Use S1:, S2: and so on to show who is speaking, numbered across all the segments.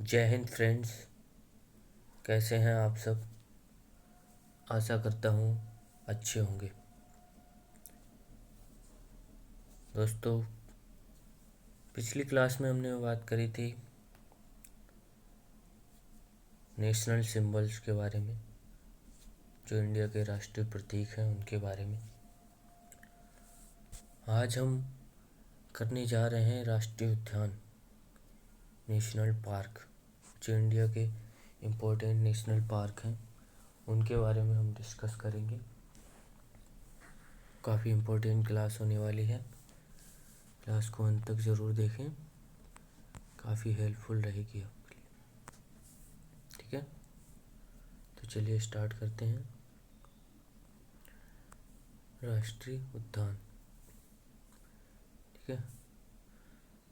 S1: जय हिंद फ्रेंड्स। कैसे हैं आप सब? आशा करता हूँ अच्छे होंगे। दोस्तों, पिछली क्लास में हमने बात करी थी नेशनल सिंबल्स के बारे में, जो इंडिया के राष्ट्रीय प्रतीक हैं उनके बारे में। आज हम करने जा रहे हैं राष्ट्रीय उद्यान, नेशनल पार्क, जो इंडिया के इम्पोर्टेंट नेशनल पार्क हैं उनके बारे में हम डिस्कस करेंगे। काफ़ी इम्पोर्टेंट क्लास होने वाली है। क्लास को अंत तक ज़रूर देखें, काफ़ी हेल्पफुल रहेगी आपके लिए। ठीक है, तो चलिए स्टार्ट करते हैं। राष्ट्रीय उद्यान, ठीक है।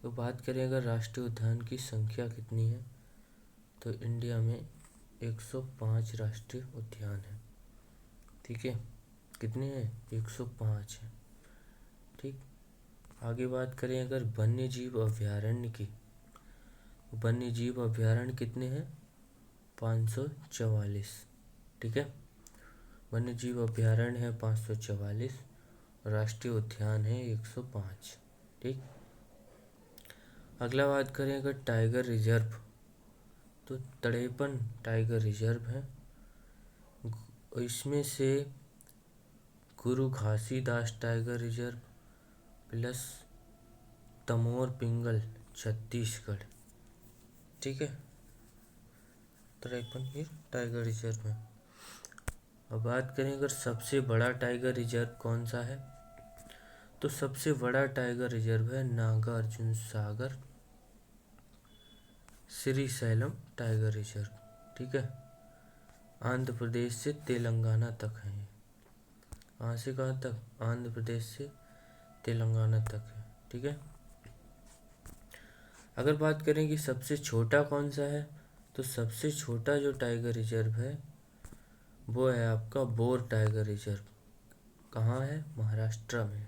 S1: तो बात करें अगर राष्ट्रीय उद्यान की संख्या कितनी है, तो इंडिया में 105 राष्ट्रीय उद्यान हैं। ठीक है, कितने हैं? 105 हैं। ठीक, आगे बात करें अगर वन्य जीव अभयारण्य की, वन्य जीव अभयारण्य कितने हैं? 544। ठीक है, वन्य जीव अभयारण्य है 544, राष्ट्रीय उद्यान है 105। ठीक, अगला बात करें अगर टाइगर रिजर्व, तो 53 टाइगर रिजर्व है। इसमें से गुरु Ghasidas tiger reserve plus Tamor पिंगल छत्तीसगढ़, ठीक है, 53 ये टाइगर रिजर्व है। अब बात करें अगर सबसे बड़ा टाइगर रिजर्व कौन सा है, तो सबसे बड़ा टाइगर रिजर्व है नागार्जुन सागर श्रीशैलम टाइगर रिजर्व। ठीक है, आंध्र प्रदेश से तेलंगाना तक है। कहाँ से कहाँ तक? आंध्र प्रदेश से तेलंगाना तक है। ठीक है, अगर बात करें कि सबसे छोटा कौन सा है, तो सबसे छोटा जो टाइगर रिजर्व है वो है आपका बोर टाइगर रिजर्व। कहाँ है? महाराष्ट्र में।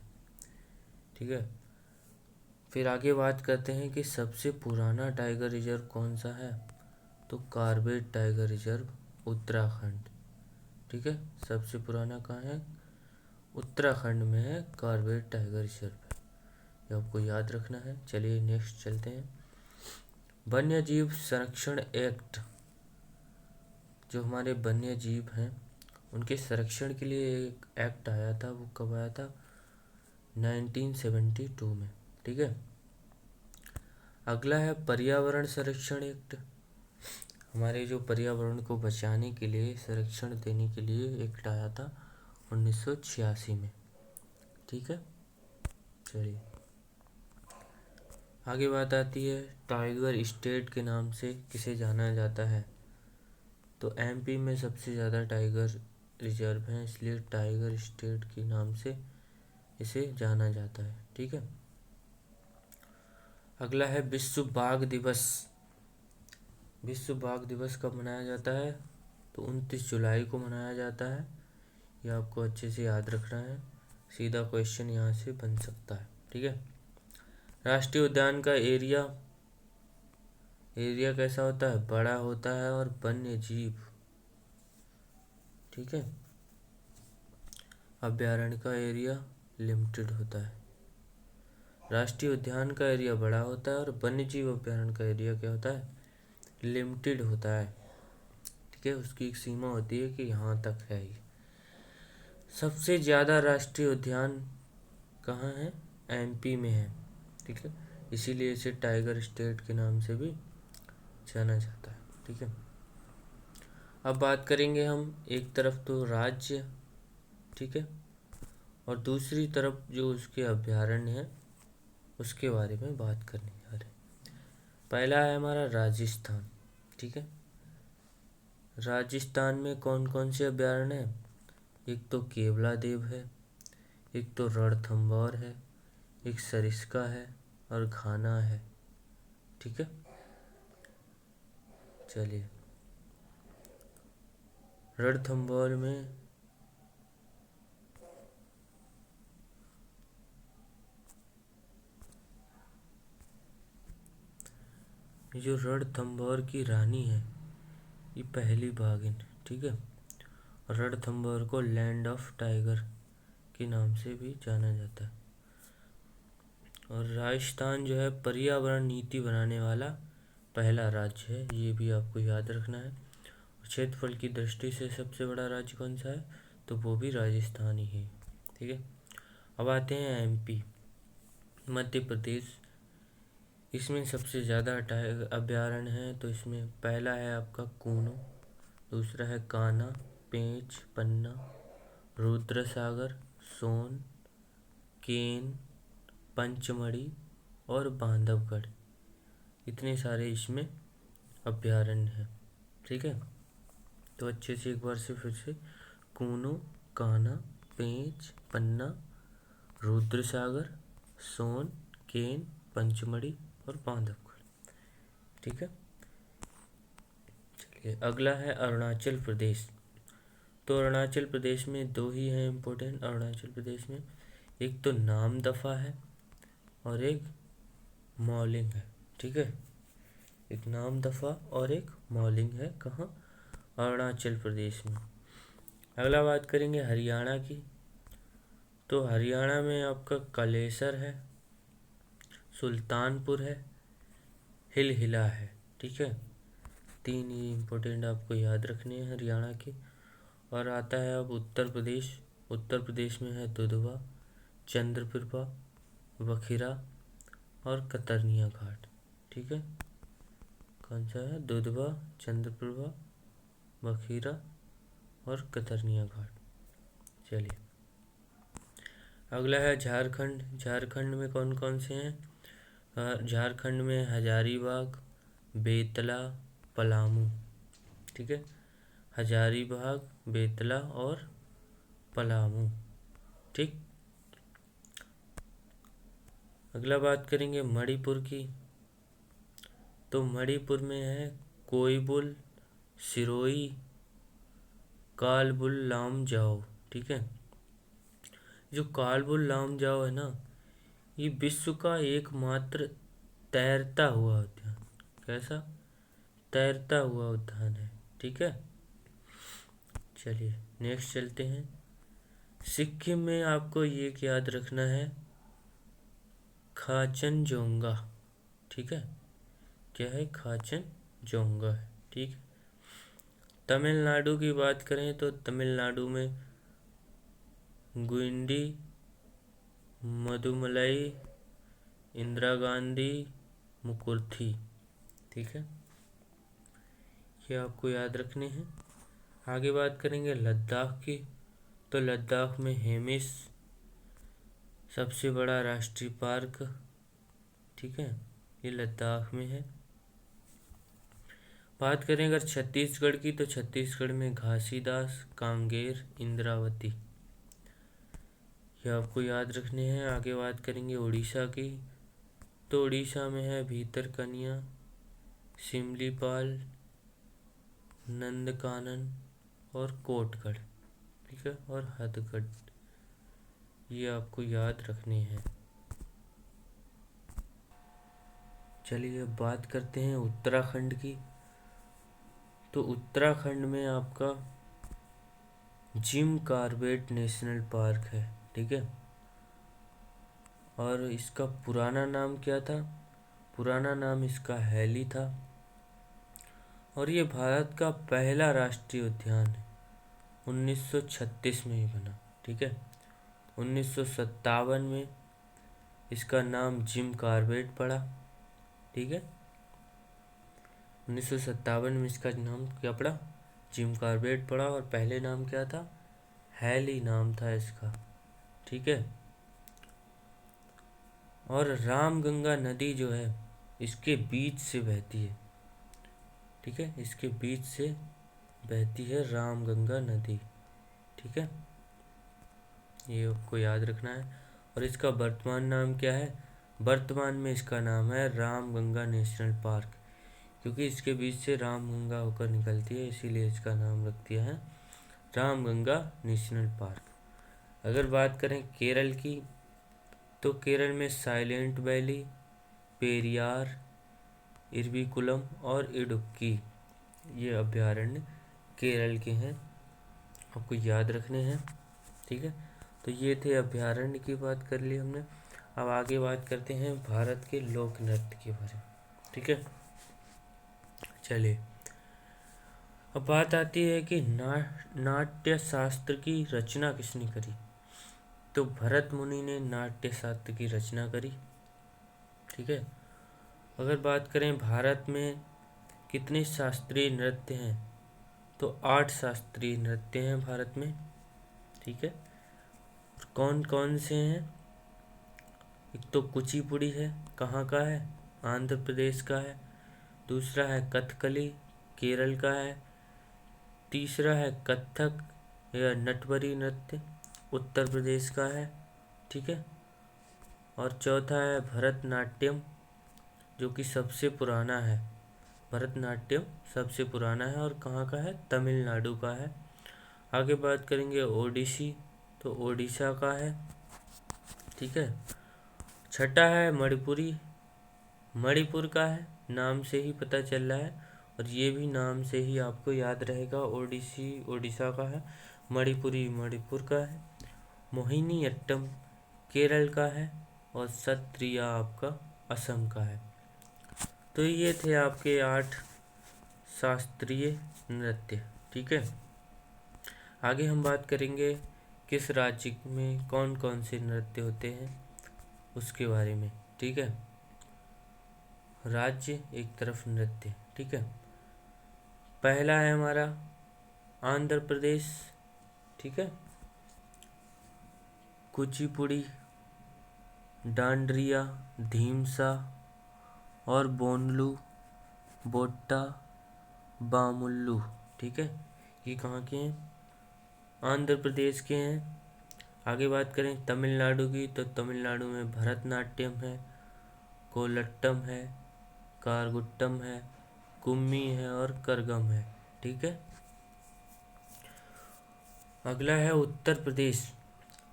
S1: ठीक है, फिर आगे बात करते हैं कि सबसे पुराना टाइगर रिजर्व कौन सा है, तो कार्बेट टाइगर रिजर्व उत्तराखंड। ठीक है, सबसे पुराना कहाँ है? उत्तराखंड में है, कार्बेट टाइगर रिजर्व है। ये आपको याद रखना है। चलिए नेक्स्ट चलते हैं। वन्य जीव संरक्षण एक्ट, जो हमारे वन्य जीव हैं उनके संरक्षण के लिए एक एक्ट आया था। वो कब आया था? 1972 में। ठीक है, अगला है पर्यावरण संरक्षण एक्ट। हमारे जो पर्यावरण को बचाने के लिए, संरक्षण देने के लिए एक्ट आया था 1986 में। ठीक है, चलिए आगे बात आती है टाइगर स्टेट के नाम से किसे जाना जाता है, तो एमपी में सबसे ज़्यादा टाइगर रिजर्व हैं, इसलिए टाइगर स्टेट के नाम से इसे जाना जाता है। ठीक है, अगला है विश्व बाघ दिवस। विश्व बाघ दिवस कब मनाया जाता है, तो 29 जुलाई को मनाया जाता है। यह आपको अच्छे से याद रखना है, सीधा क्वेश्चन यहाँ से बन सकता है। ठीक है, राष्ट्रीय उद्यान का एरिया कैसा होता है? बड़ा होता है और वन्य जीव, ठीक है, अभ्यारण्य का एरिया लिमिटेड होता है। राष्ट्रीय उद्यान का एरिया बड़ा होता है और वन्य जीव अभ्यारण्य का एरिया क्या होता है? लिमिटेड होता है। ठीक है, उसकी एक सीमा होती है कि यहाँ तक है ये। सबसे ज़्यादा राष्ट्रीय उद्यान कहाँ है? एमपी में है। ठीक है, इसीलिए इसे टाइगर स्टेट के नाम से भी जाना जाता है। ठीक है, अब बात करेंगे हम एक तरफ तो राज्य, ठीक है, और दूसरी तरफ जो उसके अभ्यारण्य हैं उसके बारे में बात करने जा रहे हैं। पहला है हमारा राजस्थान। ठीक है, राजस्थान में कौन कौन से अभ्यारण्य हैं? एक तो केवला देव है, एक तो रणथंभौर है, एक सरिस्का है और घाना है। ठीक है, चलिए रणथंभौर में ये जो रणथंभौर की रानी है, ये पहली बाघिन, ठीक है। रणथंभौर को लैंड ऑफ टाइगर के नाम से भी जाना जाता है। और राजस्थान जो है पर्यावरण नीति बनाने वाला पहला राज्य है, ये भी आपको याद रखना है। क्षेत्रफल की दृष्टि से सबसे बड़ा राज्य कौन सा है, तो वो भी राजस्थान ही है, ठीक है। अब आते हैं एमपी, मध्य प्रदेश। इसमें सबसे ज़्यादा टाइगर अभयारण्य है, तो इसमें पहला है आपका कूनो, दूसरा है कान्हा, पेंच, पन्ना, रुद्रसागर, सोन, केन, पंचमढ़ी और बांधवगढ़। इतने सारे इसमें अभयारण्य हैं, ठीक है। तो अच्छे से एक बार से फिर से कूनो, कान्हा, पेंच, पन्ना, रुद्रसागर, सोन, केन, पंचमढ़ी और बांधवगढ़, ठीक है। चलिए अगला है अरुणाचल प्रदेश। तो अरुणाचल प्रदेश में दो ही हैं इम्पोर्टेंट अरुणाचल प्रदेश में, एक तो नामदफा है और एक मॉलिंग है, ठीक है। एक नामदफा और एक मॉलिंग है, कहाँ, अरुणाचल प्रदेश में। अगला बात करेंगे हरियाणा की। तो हरियाणा में आपका कलेसर है, सुल्तानपुर है, हिल हिला है, ठीक है। तीन ही इम्पोर्टेंट आपको याद रखने हैं हरियाणा के। और आता है अब उत्तर प्रदेश। उत्तर प्रदेश में है दुधवा, चंद्रप्रभा, बखिरा और कतरनिया घाट, ठीक है। कौन सा है, दुधवा, चंद्रप्रभा, बखिरा और कतरनिया घाट। चलिए अगला है झारखंड। झारखंड में कौन कौन से हैं, झारखंड में हजारीबाग, बेतला, पलामू, ठीक है। हजारीबाग, बेतला और पलामू, ठीक। अगला बात करेंगे मणिपुर की। तो मणिपुर में है कोइबुल, सिरोई, कालबुल लामजाओ, ठीक है। जो कालबुल लामजाओ है ना, ये विश्व का एकमात्र तैरता हुआ उद्यान, कैसा, तैरता हुआ उद्यान है, ठीक है। चलिए नेक्स्ट चलते हैं। सिक्किम में आपको ये याद रखना है, खाचनजोंगा, ठीक है। क्या है, खाचनजोंगा है, ठीक है। तमिलनाडु की बात करें तो तमिलनाडु में गुंडी, मदुमलाई, इंदिरा गांधी, मुकुर्थी, ठीक है। ये आपको याद रखने हैं। आगे बात करेंगे लद्दाख की। तो लद्दाख में हेमिस सबसे बड़ा राष्ट्रीय पार्क, ठीक है, ये लद्दाख में है। बात करें अगर छत्तीसगढ़ की, तो छत्तीसगढ़ में घासीदास, कांगेर, इंद्रावती, ये आपको याद रखने हैं। आगे बात करेंगे उड़ीसा की। तो उड़ीसा में है भीतरकनिया, सिमलीपाल, नंदकानन और कोटगढ़, ठीक है, और हथगढ़, ये आपको याद रखने हैं। चलिए अब बात करते हैं उत्तराखंड की। तो उत्तराखंड में आपका जिम कॉर्बेट नेशनल पार्क है, ठीक है। और इसका पुराना नाम क्या था, पुराना नाम इसका हैली था। और ये भारत का पहला राष्ट्रीय उद्यान है, 1936 में ही बना, ठीक है। 1957 में इसका नाम जिम कॉर्बेट पड़ा, ठीक है। 1957 में इसका नाम क्या पड़ा, जिम कॉर्बेट पड़ा। और पहले नाम क्या था, हैली नाम था इसका, ठीक है। और रामगंगा नदी जो है इसके बीच से बहती है, ठीक है, इसके बीच से बहती है रामगंगा नदी, ठीक है। ये आपको याद रखना है। और इसका वर्तमान नाम क्या है, वर्तमान में इसका नाम है रामगंगा नेशनल पार्क, क्योंकि इसके बीच से रामगंगा होकर निकलती है, इसीलिए इसका नाम रख दिया है रामगंगा नेशनल पार्क। अगर बात करें केरल की, तो केरल में साइलेंट वैली, पेरियार, इरविकुलम और इडुक्की, ये अभयारण्य केरल के हैं, आपको याद रखने हैं। ठीक है, तो ये थे अभयारण्य की बात कर ली हमने। अब आगे बात करते हैं भारत के लोक नृत्य के बारे में। ठीक है, चलिए अब बात आती है कि नाट्य शास्त्र की रचना किसने करी। तो भरत मुनि ने नाट्य शास्त्र की रचना करी। ठीक है, अगर बात करें भारत में कितने शास्त्रीय नृत्य हैं, तो 8 शास्त्रीय नृत्य हैं भारत में। ठीक है, और कौन कौन से हैं? एक तो कुचिपुड़ी है, कहाँ का है? आंध्र प्रदेश का है। दूसरा है कथकली, केरल का है। तीसरा है कथक या नटवरी नृत्य, उत्तर प्रदेश का है। ठीक है, और चौथा है भरतनाट्यम, जो कि सबसे पुराना है। भरतनाट्यम सबसे पुराना है और कहाँ का है? तमिलनाडु का है। आगे बात करेंगे ओडिसी, तो ओडिशा का है। ठीक है, छठा है मणिपुरी, मणिपुर का है, नाम से ही पता चल रहा है, और ये भी नाम से ही आपको याद रहेगा। ओडिसी ओडिशा का है, मणिपुरी मणिपुर का है। मोहिनी अट्टम केरल का है, और सत्रिया आपका असम का है। तो ये थे आपके 8 शास्त्रीय नृत्य। ठीक है, आगे हम बात करेंगे किस राज्य में कौन कौन से नृत्य होते हैं उसके बारे में। ठीक है, राज्य एक तरफ नृत्य। ठीक है, पहला है हमारा आंध्र प्रदेश। ठीक है, कुचिपुड़ी, डांडरिया, धीमसा और बोनलू, बोट्टा, बामुल्लू। ठीक है, ये कहाँ के हैं? आंध्र प्रदेश के हैं। आगे बात करें तमिलनाडु की, तो तमिलनाडु में भरतनाट्यम है, कोलट्टम है, कारगुट्टम है, कुम्मी है और करगम है। ठीक है, अगला है उत्तर प्रदेश।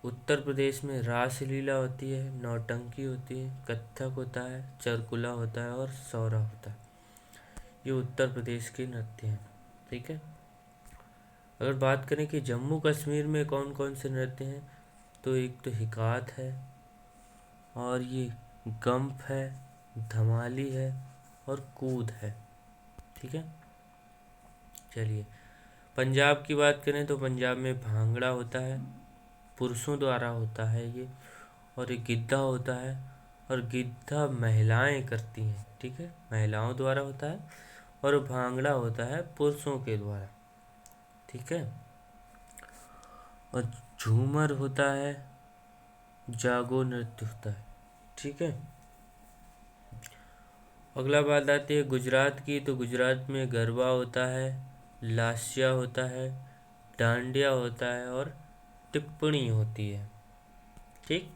S1: उत्तर प्रदेश में रासलीला होती है, नौटंकी होती है, कथक होता है, चरकुला होता है और सौरा होता है। ये उत्तर प्रदेश के नृत्य हैं। ठीक है, अगर बात करें कि जम्मू कश्मीर में कौन कौन से नृत्य हैं, तो एक तो हिकात है, और ये गम्प है, धमाली है और कूद है। ठीक है, चलिए पंजाब की बात करें तो पंजाब में भांगड़ा होता है, पुरुषों द्वारा होता है ये, और एक गिद्धा होता है, और गिद्धा महिलाएं करती हैं। ठीक है, महिलाओं द्वारा होता है, और भांगड़ा होता है पुरुषों के द्वारा। ठीक है, और झूमर होता है, जागो नृत्य होता है। ठीक है, अगला बात आती है गुजरात की, तो गुजरात में गरबा होता है, लास्या होता है, डांडिया होता है और टिप्पणी होती है। ठीक,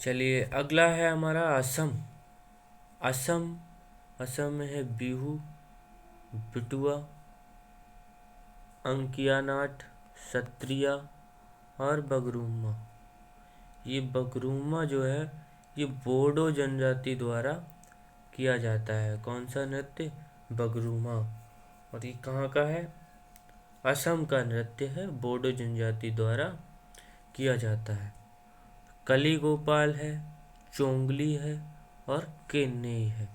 S1: चलिए अगला है हमारा असम। असम असम में है बिहू, बिटुआ, अंकिया नाट, सत्रिया और बगरूमा। ये बगरूमा जो है ये बोडो जनजाति द्वारा किया जाता है। कौन सा नृत्य? बगरूमा। और ये कहाँ का है? असम का नृत्य है, बोडो जनजाति द्वारा किया जाता है। कली गोपाल है, चोंगली है और केन्नई है।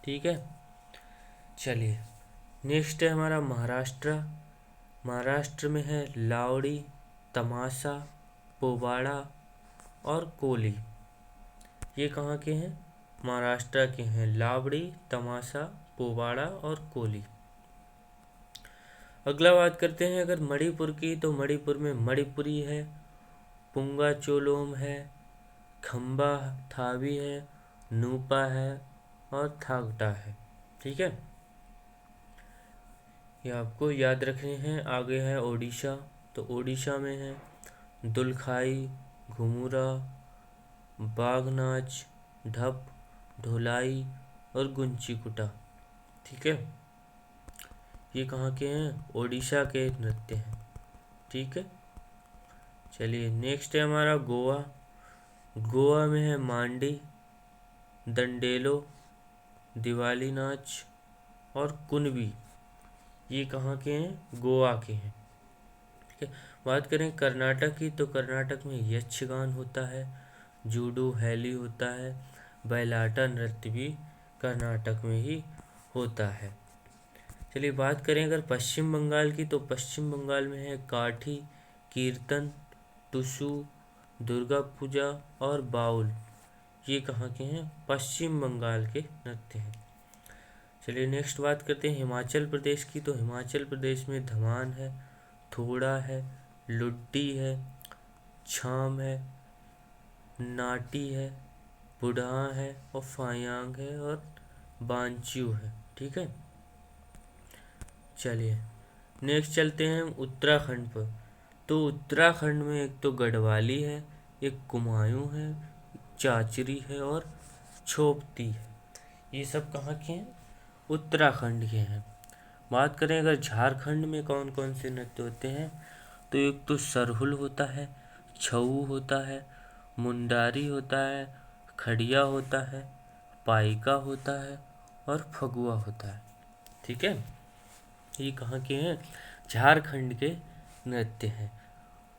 S1: ठीक है, चलिए नेक्स्ट है हमारा महाराष्ट्र। महाराष्ट्र में है लावड़ी, तमाशा, पोवाड़ा और कोली। ये कहाँ के हैं? महाराष्ट्र के हैं। लावड़ी, तमाशा, पोवाड़ा और कोली। अगला बात करते हैं अगर मणिपुर की, तो मणिपुर में मणिपुरी है, पुंगा चोलोम है, खम्बा थावी है, नूपा है और थागटा है। ठीक है, ये आपको याद रखने हैं। आगे है ओडिशा, तो ओडिशा में है दुलखाई, घुमुरा, बागनाच, ढप, ढोलाई और गुंचीकुटा। ठीक है, ये कहाँ के हैं? ओडिशा के नृत्य हैं। ठीक है, चलिए नेक्स्ट है हमारा गोवा। गोवा में है मांडी, दंडेलो, दिवाली नाच और कुनबी, ये कहाँ के हैं? गोवा के हैं। ठीक है। बात करें कर्नाटक की, तो कर्नाटक में यक्षगान होता है, जूडो हैली होता है, बैलाटा नृत्य भी कर्नाटक में ही होता है। चलिए बात करें अगर पश्चिम बंगाल की, तो पश्चिम बंगाल में है काठी, कीर्तन, टुसु, दुर्गा पूजा और बाउल, ये कहाँ के हैं? पश्चिम बंगाल के नृत्य हैं। चलिए नेक्स्ट बात करते हैं हिमाचल प्रदेश की, तो हिमाचल प्रदेश में धमान है, थोड़ा है, लुड्डी है, छाम है, नाटी है, बुढ़ा है और फायांग है और बांचू है। ठीक है। चलिए नेक्स्ट चलते हैं उत्तराखंड पर, तो उत्तराखंड में एक तो गढ़वाली है, एक कुमायूं है, चाचरी है और छोपती है, ये सब कहाँ के हैं? उत्तराखंड के हैं। बात करें अगर झारखंड में कौन कौन से नृत्य होते हैं, तो एक तो सरहुल होता है, छऊ होता है, मुंडारी होता है, खड़िया होता है, पाइका होता है और फगुआ होता है। ठीक है। ये कहाँ के हैं? झारखंड के नृत्य हैं।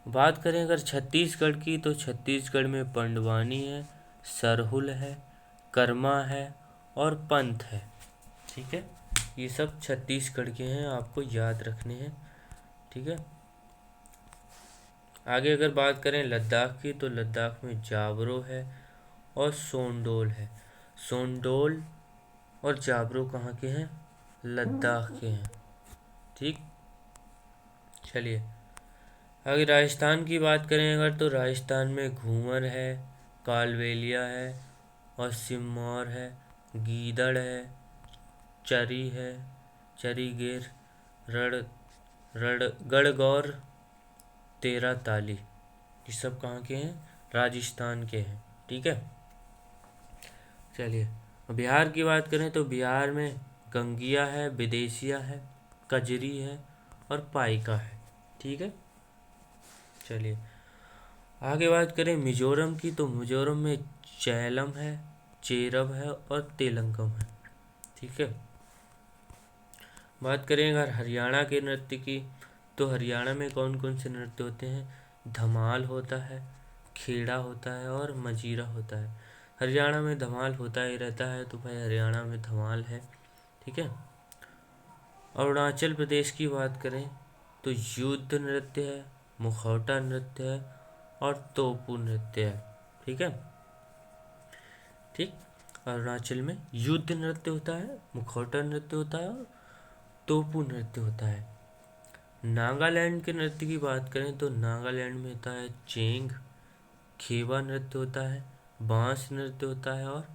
S1: बात करें अगर छत्तीसगढ़ की, तो छत्तीसगढ़ में पंडवानी है, सरहुल है, कर्मा है और पंथ है। ठीक है। ये सब छत्तीसगढ़ के हैं, आपको याद रखने हैं। ठीक है। आगे अगर बात करें लद्दाख की, तो लद्दाख में जाबरो है और सोंडोल है। सोंडोल और जाबरो कहाँ के हैं? लद्दाख के हैं। ठीक। चलिए आगे राजस्थान की बात करें अगर, तो राजस्थान में घूमर है, कालबेलिया है और सिरमौर है, गीदड़ है, चरी है, चरीगेर, रड़ रड़ गढ़गौर, तेरा ताली, ये सब कहाँ के हैं? राजस्थान के हैं। ठीक है। चलिए बिहार की बात करें, तो बिहार में गंगिया है, विदेशिया है, कजरी है और पाइका है। ठीक है। चलिए आगे बात करें मिजोरम की, तो मिजोरम में चैलम है, चेरब है और तेलंगम है। ठीक है। बात करें अगर हरियाणा के नृत्य की, तो हरियाणा में कौन कौन से नृत्य होते हैं? धमाल होता है, खेड़ा होता है और मजीरा होता है। हरियाणा में धमाल होता ही रहता है, तो भाई हरियाणा में धमाल है। ठीक है। अरुणाचल प्रदेश की बात करें, तो युद्ध नृत्य है, मुखौटा नृत्य है और तोपू नृत्य है। ठीक है। ठीक। अरुणाचल में युद्ध नृत्य होता है, मुखौटा नृत्य होता है और तोपू नृत्य होता है। नागालैंड के नृत्य की बात करें, तो नागालैंड में होता है चेंग, खेबा नृत्य होता है, बांस नृत्य होता है और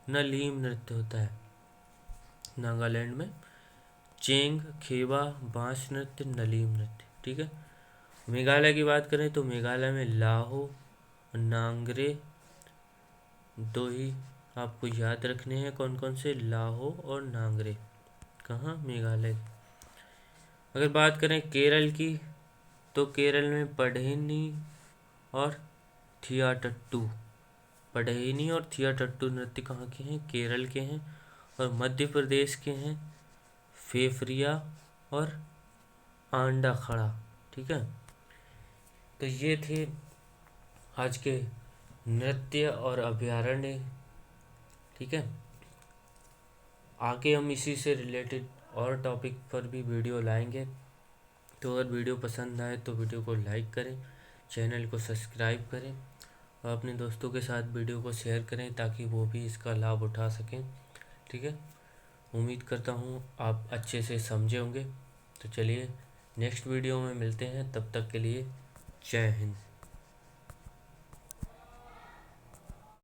S1: नलीम नृत्य होता है। नागालैंड में चेंग, खेबा, बांस नृत्य, नलीम नृत्य। ठीक है। मेघालय की बात करें, तो मेघालय में लाहो, नांगरे, दो ही आपको याद रखने हैं, कौन कौन से? लाहो और नांगरे, कहाँ? मेघालय। अगर बात करें केरल की, तो केरल में पढ़ेनी और थियाटट्टू, पढ़ेनी और थियाटट्टू नृत्य कहाँ के हैं? केरल के हैं। और मध्य प्रदेश के हैं फेफरिया और आंडा खड़ा। ठीक है। तो ये थे आज के नृत्य और अभ्यारण्य। ठीक है। आगे हम इसी से रिलेटेड और टॉपिक पर भी वीडियो लाएंगे। तो अगर वीडियो पसंद आए तो वीडियो को लाइक करें, चैनल को सब्सक्राइब करें और अपने दोस्तों के साथ वीडियो को शेयर करें ताकि वो भी इसका लाभ उठा सकें। ठीक है। उम्मीद करता हूँ आप अच्छे से समझे होंगे। तो चलिए नेक्स्ट वीडियो में मिलते हैं, तब तक के लिए जय हिंद।